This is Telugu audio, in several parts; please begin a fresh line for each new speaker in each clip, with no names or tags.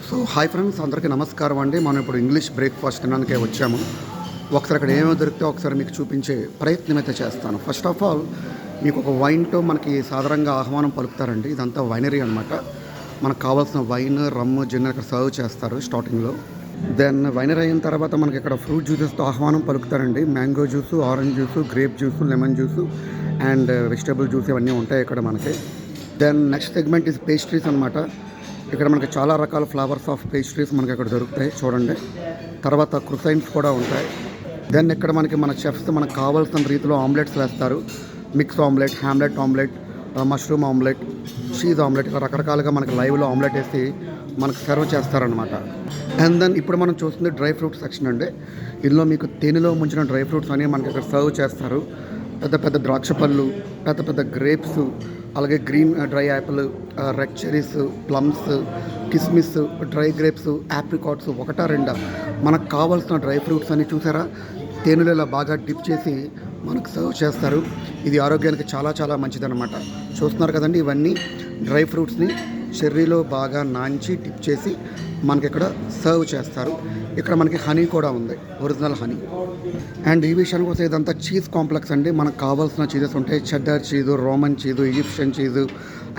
సో హాయ్ ఫ్రెండ్స్, అందరికీ నమస్కారం అండి. మనం ఇప్పుడు ఇంగ్లీష్ బ్రేక్ఫాస్ట్ తినడానికే వచ్చాము. ఒకసారి అక్కడ ఏమేమి దొరికితే ఒకసారి మీకు చూపించే ప్రయత్నం అయితే చేస్తాను. ఫస్ట్ ఆఫ్ ఆల్ మీకు ఒక వైన్తో మనకి సాధారణంగా ఆహ్వానం పలుకుతారండి. ఇదంతా వైనరీ అనమాట. మనకు కావాల్సిన వైన్, రమ్, జిన్ ఇక్కడ సర్వ్ చేస్తారు స్టార్టింగ్లో. దెన్ వైనరీ అయిన తర్వాత మనకి ఇక్కడ ఫ్రూట్ జ్యూసెస్తో ఆహ్వానం పలుకుతారండి. Mango juice, orange juice, grape juice, lemon juice and vegetable juice ఇవన్నీ ఉంటాయి ఇక్కడ మనకి. Then next segment is pastries అనమాట. ఇక్కడ మనకి చాలా రకాల ఫ్లేవర్స్ ఆఫ్ పేస్ట్రీస్ మనకి ఇక్కడ దొరుకుతాయి చూడండి. తర్వాత క్రుసైన్స్ కూడా ఉంటాయి. దెన్ ఇక్కడ మన చెఫ్స్ మనకు కావాల్సిన రీతిలో ఆమ్లెట్స్ వేస్తారు. Mix omelette, hamlet omelette, mushroom omelette, cheese omelette, ఇలా రకరకాలుగా మనకి లైవ్లో ఆమ్లెట్ వేసి మనకు సర్వ్ చేస్తారనమాట. అండ్ దెన్ ఇప్పుడు మనం చూస్తుంది డ్రై ఫ్రూట్స్ సెక్షన్ అండి. ఇందులో మీకు తేనెలో ముంచిన డ్రై ఫ్రూట్స్ అని మనకి ఇక్కడ సర్వ్ చేస్తారు. పెద్ద పెద్ద ద్రాక్ష పళ్ళు, పెద్ద పెద్ద గ్రేప్స్, అలాగే green dry Apple, red cherries, plums, కిస్మిస్, డ్రై గ్రేప్స్, యాప్రికాట్స్, ఒకటా రెండా మనకు కావాల్సిన డ్రై ఫ్రూట్స్ అని చూసారా తేనెలో ఇలా బాగా డిప్ చేసి మనకు సర్వ్ చేస్తారు. ఇది ఆరోగ్యానికి చాలా చాలా మంచిదన్నమాట. చూస్తున్నారు కదండి, ఇవన్నీ డ్రై ఫ్రూట్స్ని చెర్రీలో బాగా నాంచి డిప్ చేసి మనకి ఇక్కడ సర్వ్ చేస్తారు. ఇక్కడ మనకి హనీ కూడా ఉంది, ఒరిజినల్ హనీ. అండ్ ఈ విషయానికి వస్తే ఇదంతా చీజ్ కాంప్లెక్స్ అండి. మనకు కావాల్సిన చీజెస్ ఉంటాయి. Cheddar cheese, Roman cheese, Egyptian cheese,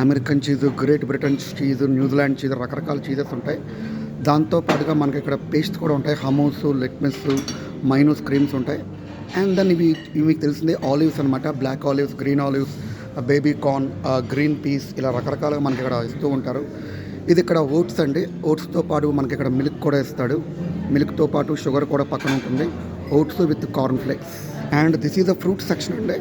American cheese, Great Britain cheese, New Zealand cheese, రకరకాల చీజెస్ ఉంటాయి. దాంతోపాటుగా మనకి ఇక్కడ పేస్ట్ కూడా ఉంటాయి. హమూస్, లెట్మెస్, మైనూస్ క్రీమ్స్ ఉంటాయి. అండ్ దెన్ ఇవి మీకు తెలిసిందే ఆలివ్స్ అనమాట. Black olives, green olives, baby corn, green peas, ఇలా రకరకాలుగా మనకి ఇక్కడ ఇస్తూ ఉంటారు. ఇది ఇక్కడ ఓట్స్ అండి. ఓట్స్తో పాటు మనకి ఇక్కడ మిల్క్ కూడా ఇస్తాడు. మిల్క్తో పాటు షుగర్ కూడా పక్కన ఉంటుంది. Oats with corn flakes. And this is the fruit section అండి.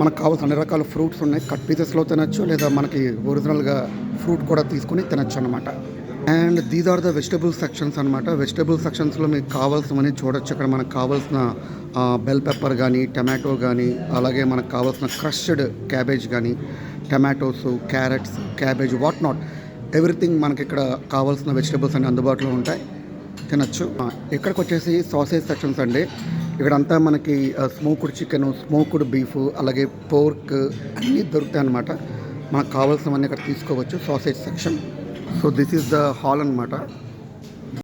మనకు కావాల్సిన అన్ని రకాల ఫ్రూట్స్ ఉన్నాయి. కట్ పీసెస్లో తినచ్చు, లేదా మనకి ఒరిజినల్గా ఫ్రూట్ కూడా తీసుకుని తినచ్చు అనమాట. And these are the vegetable sections అనమాట. వెజిటబుల్ సెక్షన్స్లో మీకు కావాల్సినవన్నీ చూడొచ్చు. ఇక్కడ మనకు కావాల్సిన బెల్ పెప్పర్ కానీ, టమాటో కానీ, అలాగే మనకు కావాల్సిన క్రష్డ్ క్యాబేజ్ కానీ, tomatoes, carrots, cabbage, what not everything మనకి ఇక్కడ కావాల్సిన వెజిటబుల్స్ అన్ని అందుబాటులో ఉంటాయి, తినచ్చు. ఇక్కడికి వచ్చేసి సాసేజ్ సెక్షన్స్ అండి. ఇక్కడంతా మనకి స్మోక్డ్ చికెన్, స్మోక్డ్ బీఫ్, అలాగే పోర్క్ అన్నీ దొరుకుతాయి అన్నమాట. మనకు కావాల్సినవన్నీ ఇక్కడ తీసుకోవచ్చు. Sausage section. So this is the hall అనమాట.